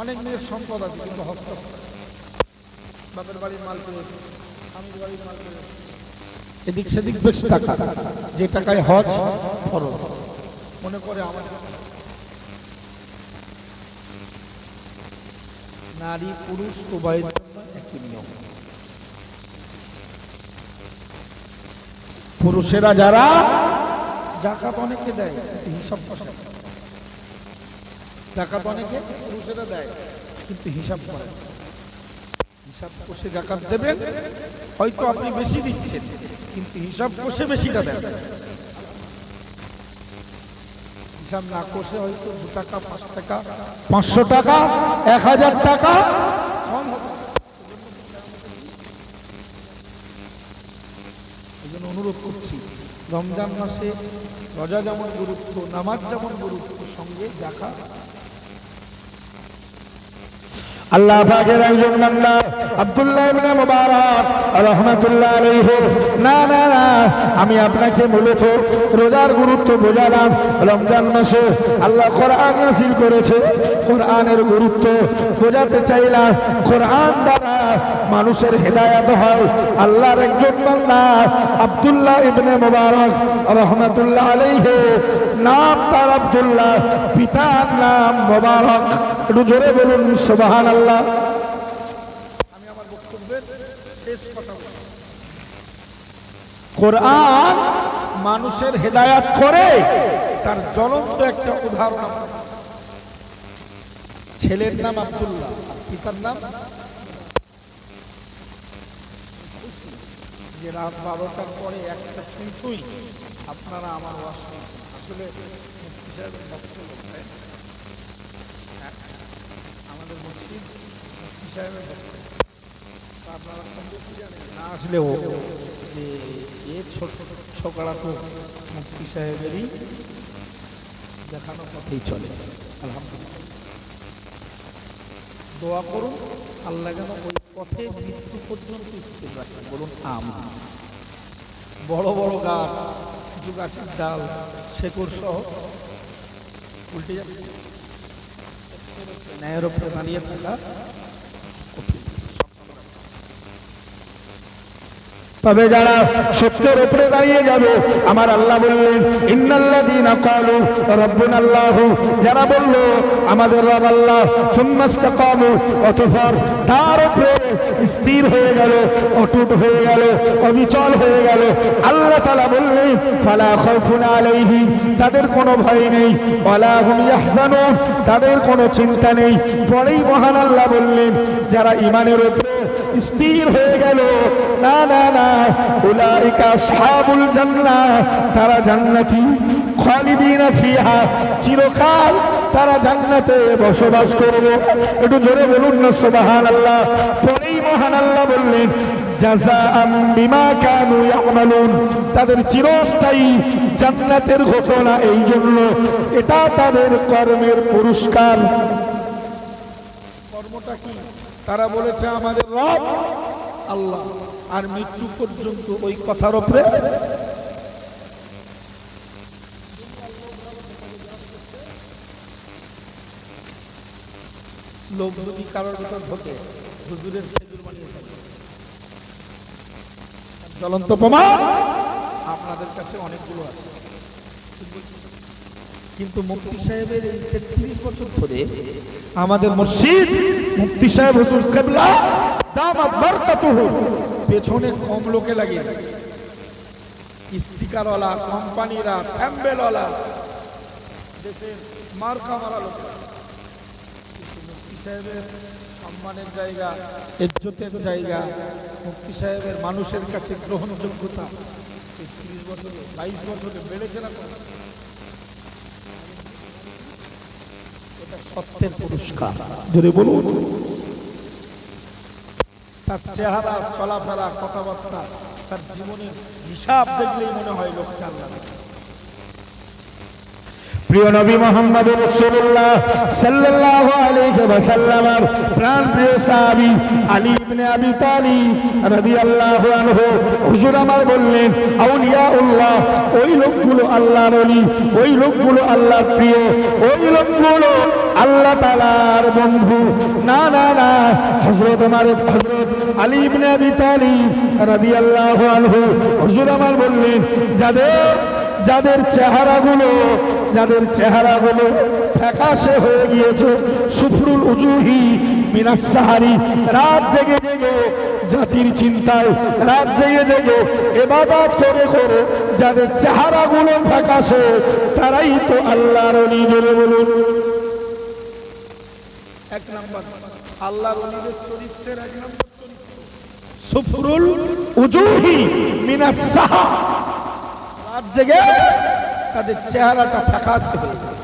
অনেক মেয়ের সম্পদ আছে, কিন্তু হস্ত বাপের বাড়ির মাল পেয়ে এদিক সেদিক বেশ টাকা, যে টাকায় হজ ফরজ মনে করে আমাদের নারী পুরুষ উভয়ের জন্য একই নিয়ম। পুরুষেরা যারা জাকাত অনেকে দেয়, হিসাব কষে, জাকাত অনেকে পুরুষেরা দেয় কিন্তু হিসাব করে, হিসাব কষে জাকাত দেবেন। হয়তো আপনি বেশি দিচ্ছেন কিন্তু হিসাব কষে বেশিটা দেন, হিসাব না কষে হয়তো 2 টাকা 5 টাকা 500 টাকা 1000 টাকা কম হবে। এই জন্য অনুরোধ করছি, রমজান মাসে রোজা যেমন গুরুত্ব, নামাজ যেমন গুরুত্ব, সঙ্গে জাকাত। আল্লাহ পাকের একজন বান্দা আব্দুল্লাহ ইবনে মুবারক রাহমাতুল্লাহ আলাইহি, না না না, আমি আপনাকে মূলত রোজার গুরুত্ব বোঝালাম। রমজান মাসে আল্লাহ কোরআন নাযিল করেছে, কোরআনের গুরুত্ব বোঝাতে চাইলাম। কোরআন দ্বারা মানুষের হেদায়েত হয়। আল্লাহর একজন বান্দা আব্দুল্লাহ ইবনে মুবারক রাহমাতুল্লাহ আলাইহি, নাম তার আব্দুল্লাহ, পিতার নাম মুবারক। একটু জোরে বলুন সুবহানাল্লাহ। আমি আমার বক্তব্যের শেষ কথা বলছি, কোরআন মানুষের হেদায়েত করে, তার জ্বলন্ত একটা উদাহরণ। ছেলের নাম আব্দুল্লাহ, পিতার নাম, যে রাত 12টার পরে একটা ছুঁই আপনারা আমার ওয়াজ শুনছেন। আসলে মুফতি সাহেবের বক্তব্য, আমাদের মসজিদ মুফতি সাহেবের বক্তব্য, আপনারা কম বেশি জানেন না আসলেও যে এ ছোট ছোকরা তো মুফতি সাহেবেরই দেখানো পথেই চলে। আলহামদুলিল্লাহ, দোয়া করুন আল্লাহ যেন ওই পথে মৃত্যু পর্যন্ত স্থির রাখেন। বলুন আমিন। বড় বড় গাছ, কিছু গাছের ডাল শেকড় সহ উল্টে যাচ্ছে, ন্যায়ের উপরে দাঁড়িয়ে থাকা কঠিন। তবে যারা সত্যের উপরে দাঁড়িয়ে যাবে, আমার আল্লাহ বললেন ইন্নাল্লাযীনা ক্বালু রাব্বুনাল্লাহু, যারা বলল আমাদের রব আল্লাহ, সুম্মা ইসতাকামু, অতঃপর তার উপরে স্থির হয়ে গেল, অটুট হয়ে গেল, অবিচল হয়ে গেল, আল্লাহ তাআলা বললেন ফালা খাউফুন আলাইহিম, তাদের কোনো ভয় নেই, ওয়ালা হুম ইয়াহজানুন, তাদের কোনো চিন্তা নেই। পরেই মহান আল্লাহ বললেন যারা ঈমানের উপরে স্থির হয়ে গেল, না না না, উলাইকা আসহাবুল জান্নাহ, তারা জান্নাতি, খালিদিনা ফিহা, চিরকাল তারা জান্নাতে বসবাস করবে। একটু জোরে বলুন না সুবহানাল্লাহ। পরেই মহান আল্লাহ বললেন জাযাআম বিমা কানু ইয়ামালুন, তাদের চিরস্থায়ী জান্নাতের ঘোষণা এই জন্য, এটা তাদের কর্মের পুরস্কার। কর্মটা কি? তারা বলেছে আমাদের রব আল্লাহ, আর মৃত্যু পর্যন্ত ওই কথার উপরে। লোক যদি কারোর ভিতর ঢোকে, হুজুরের খেজুর বানিয়ে থাকে, জ্বলন্ত প্রমাণ আপনাদের কাছে অনেকগুলো আছে। কিন্তু মুফতি সাহেবের এই 33 বছর ধরে আমাদের মসজিদ মুফতি সাহেব হুজুর কিবলা দামাত বারকাতুহু পেছনে কম লোকে লাগে, স্টিকারওয়ালা কোম্পানিরা, থ্যাম্বেলওয়ালা, দেশের মার্কা মারা লোক। কিন্তু মুফতি সাহেবের সম্মানের জায়গা, ইজ্জতের জায়গা, মুফতি সাহেবের মানুষের কাছে গ্রহণযোগ্যতা 30 বছরে 22 বছরে বেড়েছে না? এটা সত্যের পুরস্কার। জোরে বলুন। তার চেহারা, চলাফেরা, কথাবার্তা, তার জীবনের হিসাব দেখলেই মনে হয় লোকটা আল্লাহ। প্রিয় নবী মুহাম্মদ রাসূলুল্লাহ সাল্লাল্লাহু আলাইহি ওয়াসাল্লামের প্রাণ প্রিয় সাহাবী আলী ইবনে আবি তালিব রাদিয়াল্লাহু আনহু হুজুর আমার বললেন আউলিয়াউল্লাহ, ওই লোকগুলো আল্লাহর ওলি, ওই লোকগুলো আল্লাহর প্রিয়, ওই লোকগুলো আল্লাহ তাআলার বন্ধু। না না না, হযরত আলী ইবনে আবি তালিব রাদিয়াল্লাহু আনহু হুজুর আমার বললেন, যাদের চেহারাগুলো ফ্যাকাশে হয়ে গিয়েছে, সুফরুল উজুহি মিনাস সাহারি, রাত জেগে জেগে জাতির চিন্তায়, রাত জেগে জেগে ইবাদত করে করে যাদের চেহারাগুলো ফ্যাকাশে, তারাই তো আল্লাহর ওলি। জোরে বলুন। এক নাম্বার আল্লাহর ওলিদের চরিত্রের এক নাম্বার সুফরুল উজুহি মিনাস সাহার, রাত জেগে তাদের চেহারাটা ফ্যাকাশে হয়ে যায়।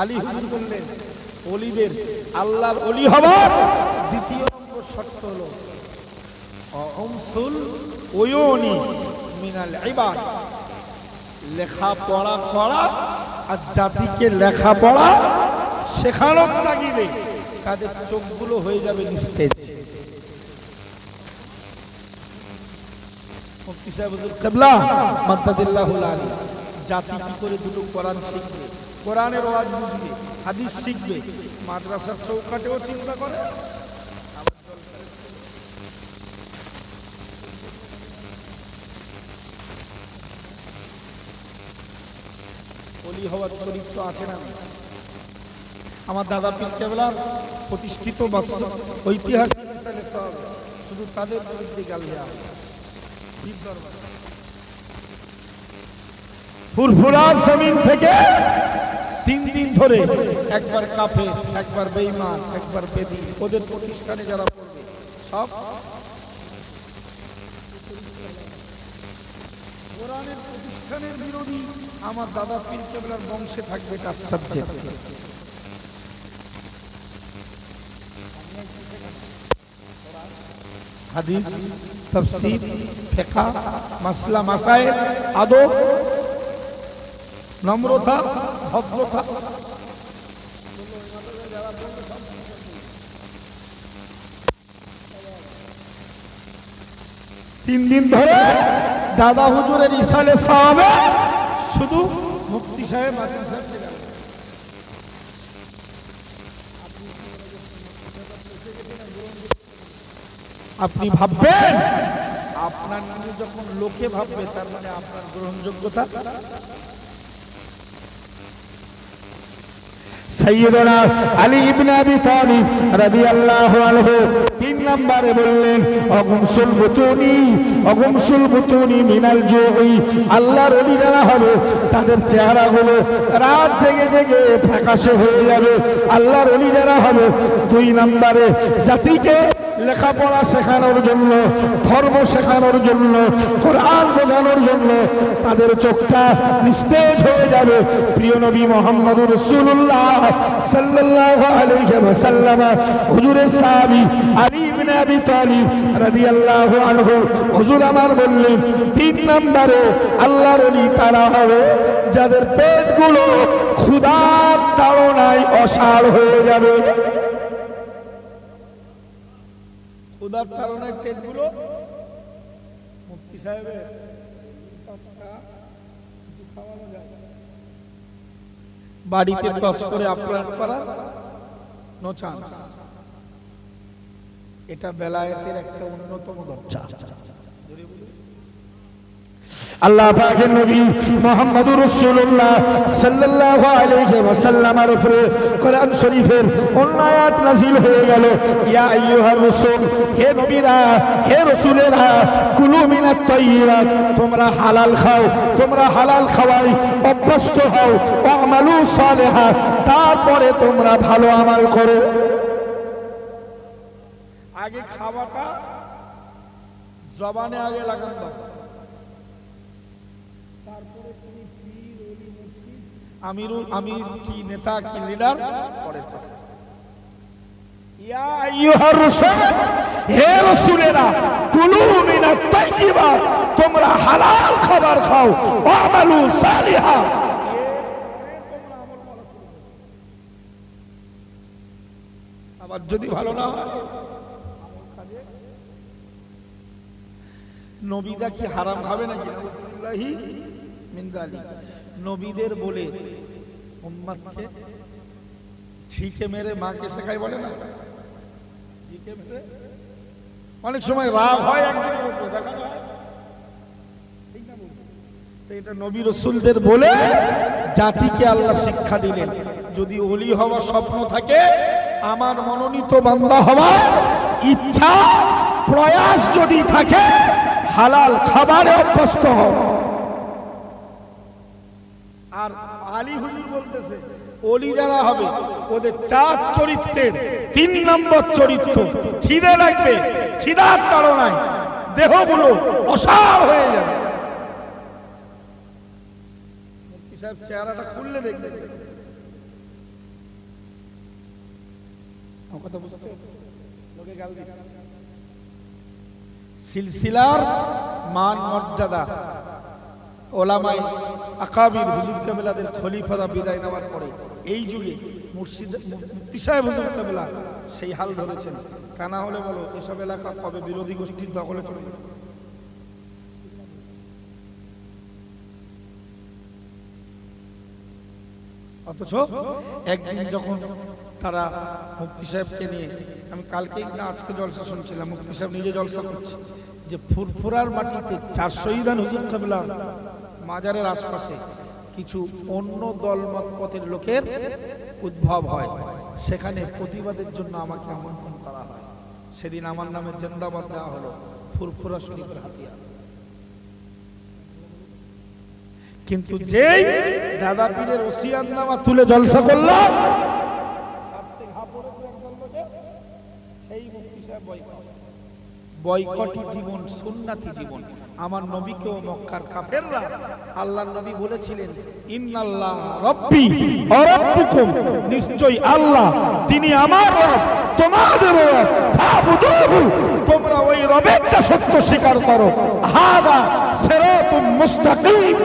আলী হুজুর বললেন, ওলিদের, আল্লাহর ওলি হবার দ্বিতীয় নম্বর শর্ত হলো উমসুল উয়ুনি মিনাল ইবাদ, লেখাপড়া করা, আর জাতিকে লেখাপড়া শেখানোর তাগিদে তাদের চোখগুলো হয়ে যাবে নিস্তেজ। মুফতি সাহেব হুজুর কিবলা মাদ্দাদিল্লাহুল আলী, জাতি কি করে দুটো কোরআন শিখবে, কোরআনের ওয়াজ বুঝবে, হাদিস শিখবে, মাদ্রাসার চৌকাটেও চিন্তা করে। ওলি হওয়ার চরিত্র আছে না? আমার দাদা পীর কেবলার প্রতিষ্ঠিত ঐতিহাসিক মিসালে সব শুধু তাদের চরিত্রে গালিয়া। ফুরফুরা জমিন থেকে 3 দিন ধরে একবার কাফের, একবার বেঈমান, একবার বেদী, ওদের প্রতিষ্ঠানে যারা পড়বে সব কোরআনের প্রতিষ্ঠানের বিরোধী। আমার দাদা পীর কেবলার বংশে থাকবে তার সাবজেক্ট। হাদিস, তাফসীর, ফিকহ, মাসলা মাসাইল, আদব, নম্রতা, ভদ্রতা। 3 দিন ধরে দাদা হুজুরের ইসালে সাহাবে শুধু মুফতি সাহেব, মাসুদ সাহেব ছিলেন। আপনি ভাববেন, আপনার নিয়ে যখন লোকে ভাববে, তার মানে আপনার গ্রহণযোগ্যতা। সাইয়্যিদুনা আলী ইবনে আবি তালিব রাদিয়াল্লাহু আনহু 3 নম্বরে বললেন, অগুমসুল বুতুনি মিনাল জুই, আল্লাহর ওলি যারা হবে তাদের চেহারাগুলো রাত জেগে জেগে ফ্যাকাশে হয়ে যাবে। আল্লাহর ওলি যারা হবে 2 নম্বরে জাতিকে লেখাপড়া শেখানোর জন্য, ধর্ম শেখানোর জন্য, কোরআন বোঝানোর জন্য তাদের চোখটা নিস্তেজ হয়ে যাবে। প্রিয় নবী মুহাম্মদুর রাসূলুল্লাহ সাল্লাল্লাহু আলাইহি ওয়াসাল্লাম হুজুরের সাহাবী আলী ইবনে আবি তালিব রাদিয়াল্লাহু আনহু হুজুর আমার বললেন, 3 নম্বরে আল্লাহর ওলি তারা হবে যাদের পেটগুলো ক্ষুধার তাড়নায় অসাড় হয়ে যাবে। ক্ষুধার তাড়নায় পেটগুলো, মুফতি সাহেবের বাড়িতে টস করে আপ্যায়ন করা নো চান্স। এটা বেলায়েতের একটা অন্যতম দরজা। আল্লাহ পাকের নবী মুহাম্মদুর রাসূলুল্লাহ সাল্লাল্লাহু আলাইহি ওয়াসাল্লামের উপরে কোরআন শরীফের অন্য আয়াত নাযিল হয়ে গেল, ইয়া আইয়ুহার রাসূল, হে নবীরা, হে রাসূলেরা, কুলু মিনাত তাইয়্যিবাত, তোমরা হালাল খাও, তোমরা হালাল খাওয়াই অভ্যস্ত হও, ওয়ামালু সালিহাত, তারপরে তোমরা ভালো আমল করো। আগে খাওয়াটা জবানে আগে লাগান দাও, তারপরে তুমি পীর, ওলি, মুফতি, আমির কি নেতা কি লিডার পরের কথা। ইয়া আইয়ুহার রাসূল, হে রাসূলেরা, কুলু মিনাত তাইয়্যিবাত, তোমরা হালাল খাবার খাও, ওয়ামালু সালিহা, আবার যদি ভালো না হয় নবীরা কি হারাম খাবে নাকি? নাউযুবিল্লাহি মিন যালিক। নবীদের বলে উম্মতকে ঠিকে মেরে মাকে শেখায়, বলে না, ঠিকে মেরে অনেক সময় রাগ হয় একজনের উপরে, দেখানো হয় ঠিক না বলুন? তো এটা নবী রাসূলদের বলে জাতিকে আল্লাহ শিক্ষা দিলেন, যদি ওলি হওয়ার স্বপ্ন থাকে, আমার মনোনীত বান্দা হওয়ার ইচ্ছা প্রয়াস যদি থাকে, হালাল খাবারে অভ্যস্ত হও। আর আলী হুজুর বলতেছে ওলি যারা হবে ওদের 4 চরিত্রের 3 নম্বর চরিত্র, খিদে লাগবে, খিদার তাড়নায় দেহগুলো অসাড় হয়ে যাবে। মুফতি সাহেব চেহারাটা খুললে দেখবে, আমার কথা বুঝতে লোকে গাল দিচ্ছে। সিলসিলার মান মর্যাদা ওলামায়ে আকাবির হুজুর কাবিলাদের খলিফারা বিদায় নেওয়ার পরে এই যুগে মুফতি সাহেব হুজুর কাবিলা সেই হাল ধরেছেন। তা না হলে বলো এসব এলাকা কবে বিরোধী গোষ্ঠীর দখলে চলে যাবে। অথচ একদিন যখন তারা মুফতি সাহেবকে নিয়ে, আমি কালকেই না আজকে জলসা শুনছিলাম, মুফতি সাহেব নিজে জলসা করছে যে ফুরফুরার মাটিতে 4 শহীদান হুজুর কাবিলা মাজারের আশপাশে কিছু অন্য দলমত পথের লোকের উদ্ভব হয়, সেখানে প্রতিবাদের জন্য আমাকে আমন্ত্রণ করা হয়। সেদিন আমার নামে জিন্দাবাদ দেওয়া হলো ফুরফুরা শরীফের হাতিয়ার। কিন্তু যেই দাদা পীরের ওসিয়াতনামা তুলে জলসা করল, সেই মুফতি সাহেব বয়কটি জীবন, সুন্নাতি জীবন। আমার নবীকেও মক্কার কাফেররা, আল্লাহর নবী বলেছিলেন ইন্নাল্লাহ রাব্বি ওয়া রাব্বুকুম, নিশ্চয়ই আল্লাহ তিনি আমার রব তোমাদের রব, ফাবুদুহু, তোমরা ওই রবেরটা সত্য স্বীকার করো, হাদা সিরাতুম মুস্তাকিম।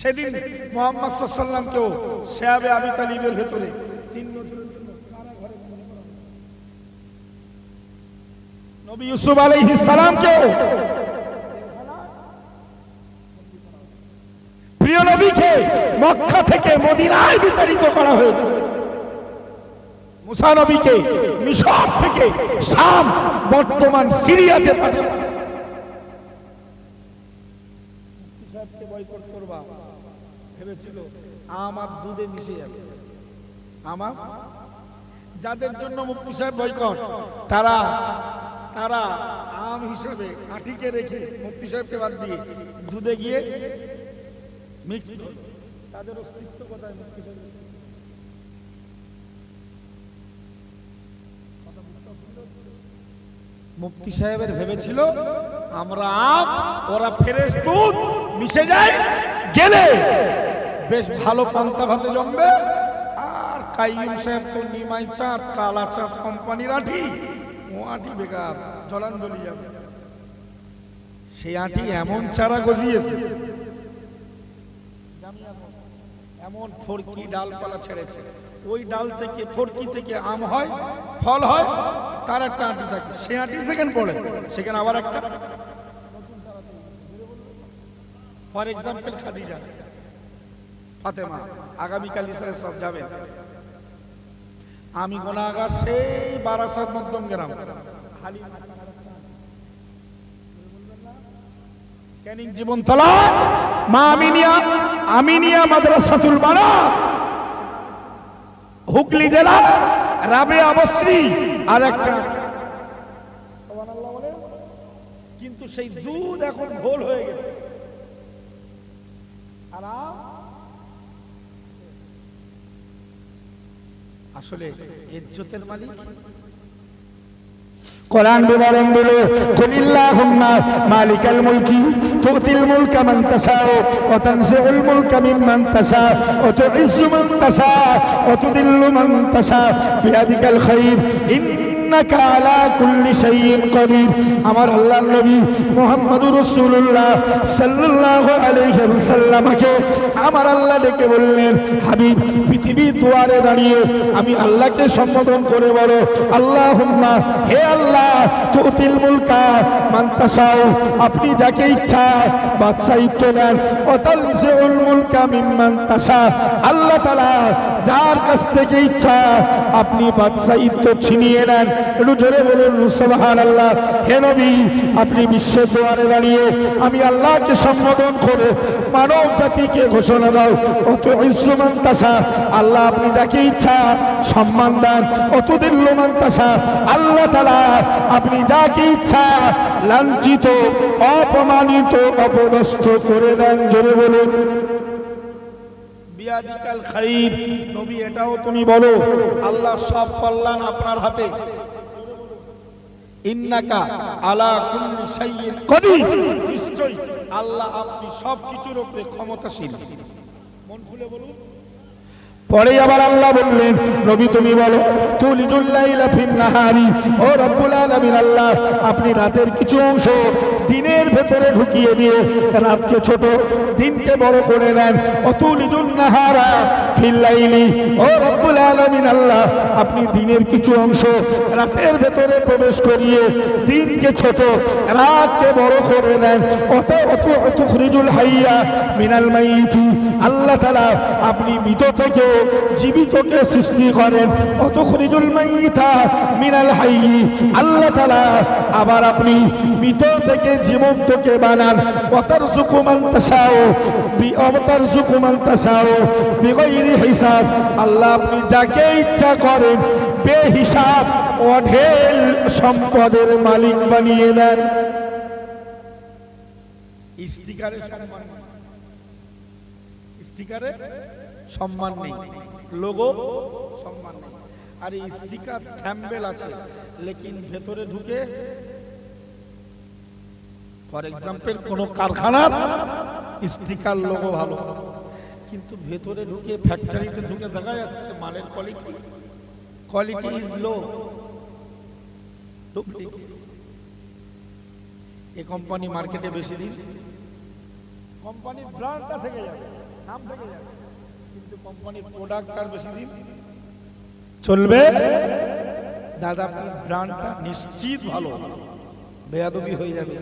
সেদিন মুহাম্মদ সাল্লাল্লাহু আলাইহি ওয়াসাল্লামকেও শাবে আবি তালিবের ভেতরে 3 বছরের জন্য কারাগারে নবী ইউসুফ আলাইহিস সালামকেও প্রিয় নবীকে মক্কা থেকে মদিনায় বিতাড়িত করা হয়েছে, মুসা নবীকে মিশর থেকে শাম বর্তমান সিরিয়াতে পাঠানো। মুফতি সাহেবকে বয়কট করবা ভেবেছিল আমার দুধে মিশে যাবে। আমার যাদের জন্য মুফতি সাহেব বয়কট, তারা তারা আম হিসাবে আটিকে রেখে মুফতি সাহেবকে বাদ দিয়ে দুধে গিয়ে মিক্স, তাদের অস্তিত্ব কোথায়? মুফতি সাহেব মুফতি সাহেবের ভেবেছিল আমরা আম, ওরা ফ্রেশ দুধ মিশে যায়, গেলে বেশ ভালো পান্তা ভাতে জমবে। আর কাইয়ুম সাহেব তো নিমাই চাঁদ, কালা চাঁদ কোম্পানির আঠি, ও আঠি বেকার, জলাঞ্জলি যাবে। সেই আঠি এমন চারা গজিয়েছে, এমন ফরকি ডালপালা ছেড়েছে, ওই ডাল থেকে ফরকি থেকে আম হয়, ফল হয়, তার একটা আঁটি থাকে, সে আঁটি সেকেন্ড পড়ে, সেখানে আবার একটা। ফর এক্সাম্পল খাদিজা, ফাতেমা, আগামীকাল ইসরায়েল সব যাবেন। আমি গুনাহগার, সেই বারাসাত মধ্যম গ্রাম, ক্যানিং জীবনতলা, মা আমিনিয়া মাদ্রাসাতুল বানাত, হুগলি জেলা, রাবেয়া বসরি আর একটা। কিন্তু সেই দুধ এখন ঘোল হয়ে গেছে। আসলে ইজ্জতের মালিক কোরআন বিবরণ দিল, কুলিল্লাহুম্মা মালিকাল মুলকি তুতিল মুলকা মান তাশাউ ওয়া তানজিউল মুলকা মিম্মান তাশাউ ওয়া তুইজ্জু মান তাশাউ ওয়া তুদিল্লু মান তাশাউ বিয়াদিকাল খায়র ইন্নাকা আলা কুল্লি শাইইন কাদির। আমার আল্লাহর নবী মুহাম্মদুর রাসূলুল্লাহ সাল্লাল্লাহু আলাইহি ওয়াসাল্লামকে আমার আল্লাহ ডেকে বললেন, হাবিব, পৃথিবীর দুয়ারে দাঁড়িয়ে আমি আল্লাহকে সম্বোধন করে বলো, আল্লাহুম্মা, হে আল্লাহ, তুতিল মুলকা মান তাশাউ, আপনি যাকে ইচ্ছা বাদশাহিত্ব দেন, ওয়া তানজিউল মুলকা মিম্মান তাশা, আল্লাহ তাআলা যার কাছ থেকে ইচ্ছা আপনি বাদশাহিত্ব ছিনিয়ে নেন। একটু জোরে বলুন সুবহানাল্লাহ। হে নবী, আপনি বিশ্বের দুয়ারে দাঁড়িয়ে আমি আল্লাহকে সম্বোধন করে মানব জাতিকে ঘোষণা দাও, অত ইসমান তাসা, আল্লাহ আপনি যাকে ইচ্ছা সম্মান দেন, অত দিল্লমান তাসা, আল্লাহ তাআলা আপনি যাকে ইচ্ছা লাঞ্ছিত, অপমানিত, অপদস্থ করে দেন। জোরে বলুন বিয়াদিকাল খাইর। নবী এটাও তুমি বলো, আল্লাহ সব কল্যাণ আপনার হাতে। ইন্নাকা আলা কুল্লি শাইইন কদির, নিশ্চয়ই আল্লাহ আপনি সব কিছুর উপরে ক্ষমতাশীল। মন খুলে বলুন। পরে আবার আল্লাহ বললেন, নবী তুমি বলো, তুলিজুল লাইলা ফিন নাহারি, ও রব্বুল আলামিন আল্লাহ আপনি রাতের কিছু অংশ দিনের ভেতরে ঢুকিয়ে দিয়ে রাতকে ছোট, দিনকে বড় করে দেন। অতুলিজুন নাহারা ফিল লাইলি, ও রব্বুল আলামিন আল্লাহ আপনি দিনের কিছু অংশ রাতের ভেতরে প্রবেশ করিয়ে দিনকে ছোট, রাতকে বড় করে দেন। তুখরিজুল হাইয়া মিনাল মাইতি, আল্লাহ তাআলা আপনি মৃত থেকে জীবিতকে সৃষ্টি করেন। তুখরিজুল মাইতা মিনাল হাইয়ি, আল্লাহ তাআলা আবার আপনি মৃত থেকে জীবন্তকে বানান। ওয়াতারযুকু মান তাশাউ বিআতারযুকু মান তাশাউ বিগাইরি হিসাব, আল্লাহ আপনি যাকে ইচ্ছা করেন বেহিসাব অঢেল সম্পদের মালিক বানিয়ে দেন। স্টিকারে সম্মান, স্টিকারে সম্মান নেই, লোগো সম্মান নেই। আর স্টিকার থ্যাম্বেল আছে, লেকিন ভেতরে ঢুকে ফর এক্সাম্পল কোন কারখানার স্টিকার লোগো ভালো, কিন্তু ভেতরে ঢুকে ফ্যাক্টরিতে ঢুকে দেখা যাচ্ছে মালের কোয়ালিটি ইজ লো, ডুপ্লিকেট। এই কোম্পানি মার্কেটে বেশি দিন, কোম্পানির ব্র্যান্ডটা থেকে যাবে, নাম থেকে যাবে, কিন্তু কোম্পানির প্রোডাক্ট আর বেশি দিন চলবে। দাদা আপনার ব্র্যান্ডটা নিশ্চিত ভালো, বেয়াদবি হয়ে যাবে।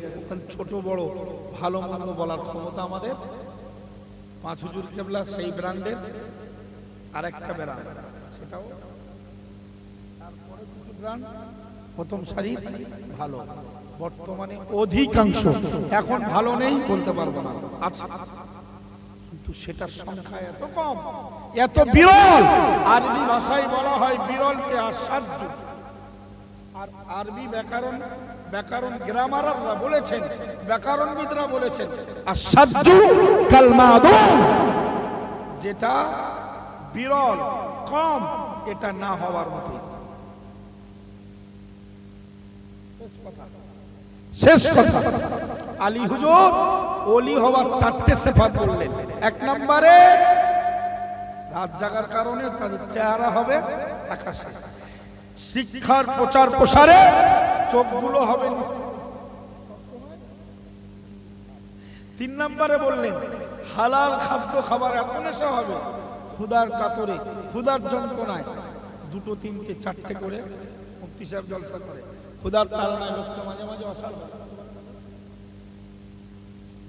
ছোট বড় ভালো মন্দ বলার ক্ষমতা আমাদের। পাঁচ হুজুর কেবলা সেই ব্র্যান্ডের আরেকটা ব্র্যান্ড, সেটাও তারপরে কিছু ব্র্যান্ড প্রথম সারির ভালো, বর্তমানে অধিকাংশ এখন ভালো নেই বলতে পারবো না, আছে, কিন্তু সেটার সংখ্যা এত কম, এত বিরল। আরবি ভাষায় বলা হয় বিরলকে আশ্চর্য। আর আরবি ব্যাকরণ গ্রামাররা বলেছেন, ব্যাকরণবিদরা বলেছেন আশ্চর্য কাল মাদুম, যেটা বিরল কম এটা না হওয়ার মতো। শেষ কথা, আলী হুজুর ওলি হওয়ার চারটে সিফাত বললেন। এক নম্বরে রাত জাগার কারণে তাদের চেহারা হবে আকাশে, শিক্ষার প্রচার প্রসারে চোখগুলো হবে। তিন নম্বরে বললেন হালাল খাদ্য খাবার এত নেশা হবে, ক্ষুধার কাতরে, ক্ষুধার যন্ত্রণায় দুটো তিনটে চারটে করে মুফতি সাহেব জলসা করে, ক্ষুধার তাড়নায় লোকটা মাঝে মাঝে অসাল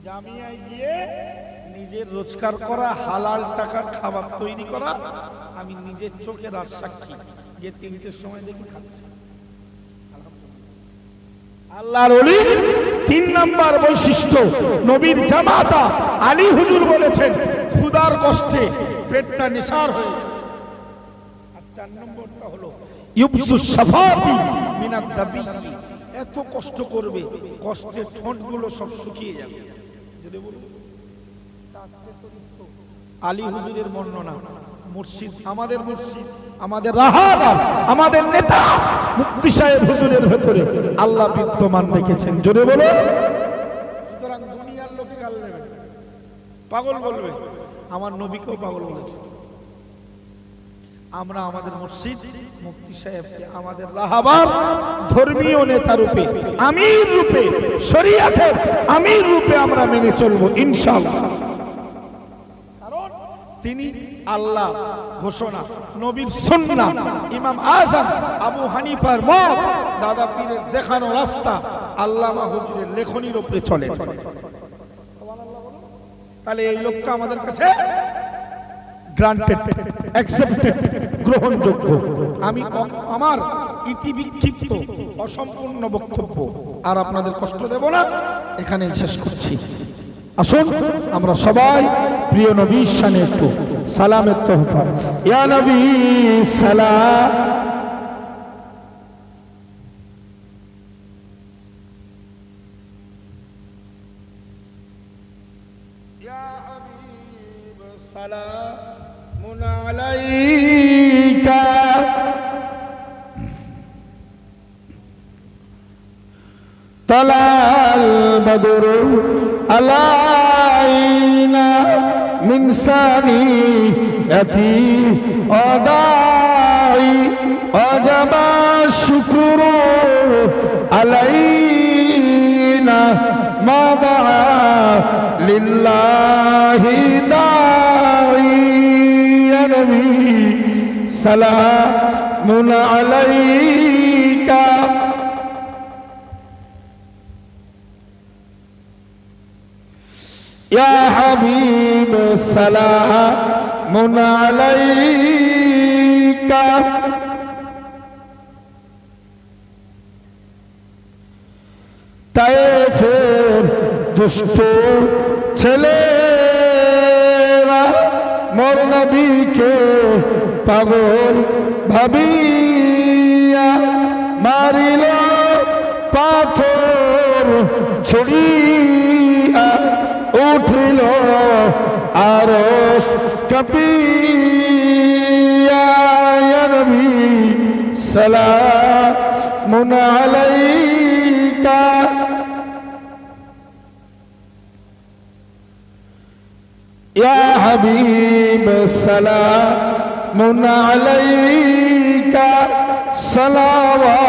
জামিয়ায় গিয়ে নিজের রোজগার করা হালাল টাকার খাবার তৈরি করা। আমি নিজের চোখে রাত সাক্ষী, যে তিনটের সময় দেখি খাচ্ছি। আল্লাহর ওলি তিন নাম্বার বৈশিষ্ট্য, নবীর জামাতা আলী হুজুর বলেছেন ক্ষুধার কষ্টে পেটটা নিসার হয়ে। আর চার নম্বরটা হলো ইউবসুস সাফাতি মিনাদ দাবি, এত কষ্ট করবে কষ্টের ঠোঁটগুলো সব শুকিয়ে যাবে। যদি বলুন আলী হুজুরের বর্ণনা, মুর্শিদ, আমাদের মুর্শিদ, আমাদের রাহাবার, আমাদের নেতা মুফতি সাহেব হুজুরের ভেতরে আল্লাহ বিদ্যমান রেখেছেন। জোরে বলো। সুতরাং দুনিয়ার লোকে গাল দেবে, পাগল বলবে, আমার নবীকেও পাগল বলেছে। আমরা আমাদের মুর্শিদ মুফতি সাহেবকে আমাদের রাহাবার ধর্মীয় নেতা রূপে, আমির রূপে, শরীয়তের আমির রূপে আমরা মেনে চলবো ইনশাআল্লাহ। কারণ তিনি আল্লাহ ঘোষণা, নবীর সুন্নাহ, ইমাম আযম আবু হানিফার মত, দাদা পীরের দেখানো রাস্তা, আল্লামা হুজুরের লেখনীর উপরে চলে। তাহলে এই লোকটা আমাদের কাছে গ্রান্টেড, অ্যাকসেপ্টেড, গ্রহণযোগ্য। আমি আমার ইতি বিক্ষিপ্ত অসম্পূর্ণ বক্তব্য, আর আপনাদের কষ্ট দেব না, এখানে শেষ করছি। আসুন আমরা সবাই প্রিয় নবীর শানে একটু সালামের তোহফা। ইয়া নবী সালাম। ইয়া হাবিব সালামুন আলাইকা তালাল বদরু আলাইনা মিন সানিয়াতি আদাই ওয়াজাবা শুকরু আলাইনা মা দাআ লিল্লাহি দাঈ। ইয়া নবী সালামুন আলাইকা ইয়া হাবিব সালামুন আলাইকা। তায়েফের দুষ্ট ছেলেরা মোর নবীকে পাগল ভাবিয়া মারিল পাথর ছড়িয়া উঠিল আরশ কাঁপিয়া। ইয়া নবী সালামুন আলাইকা ইয়া হাবিব সালামুন আলাইকা সালাওয়াতুল্লাহি